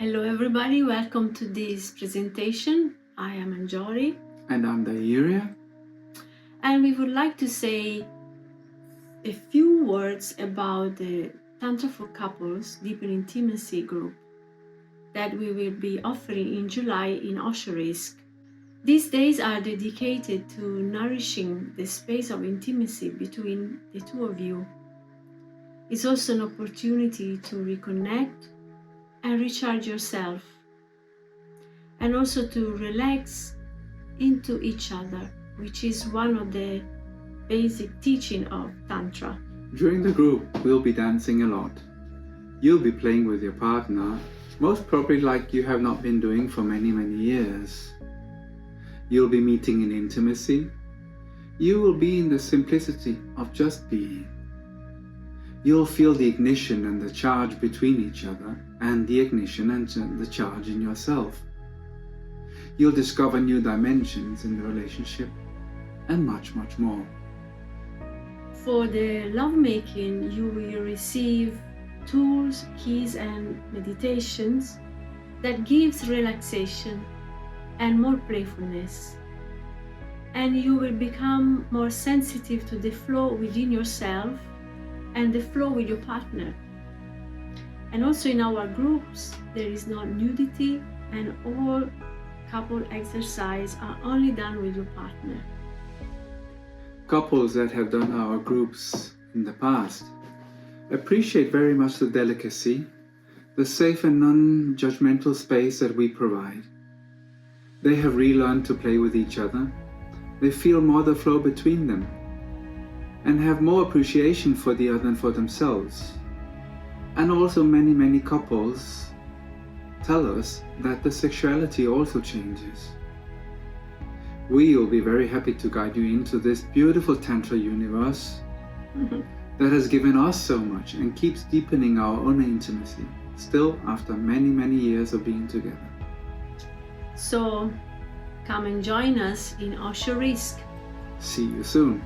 Hello everybody, welcome to this presentation. I am Anjori. And I'm Dhairya. And we would like to say a few words about the Tantra for Couples Deepening Intimacy group that we will be offering in July in Osho Risk. These days are dedicated to nourishing the space of intimacy between the two of you. It's also an opportunity to reconnect and recharge yourself, and also to relax into each other, which is one of the basic teaching of Tantra. During the group, we'll be dancing a lot. You'll be playing with your partner, most probably like you have not been doing for many years. You'll be meeting in intimacy. You will be in the simplicity of just being. You'll feel the ignition and the charge between each other, and the ignition and the charge in yourself. You'll discover new dimensions in the relationship, and much more. For the lovemaking, you will receive tools, keys and meditations that gives relaxation and more playfulness. And you will become more sensitive to the flow within yourself and the flow with your partner. And also in our groups, there is no nudity, and all couple exercise are only done with your partner. Couples that have done our groups in the past appreciate very much the delicacy, the safe and non-judgmental space that we provide. They have relearned to play with each other. They feel more the flow between them, and have more appreciation for the other and for themselves. And also many couples tell us that the sexuality also changes. We will be very happy to guide you into this beautiful Tantra universe that has given us so much and keeps deepening our own intimacy, still after many years of being together. So come and join us in Osho Risk. See you soon.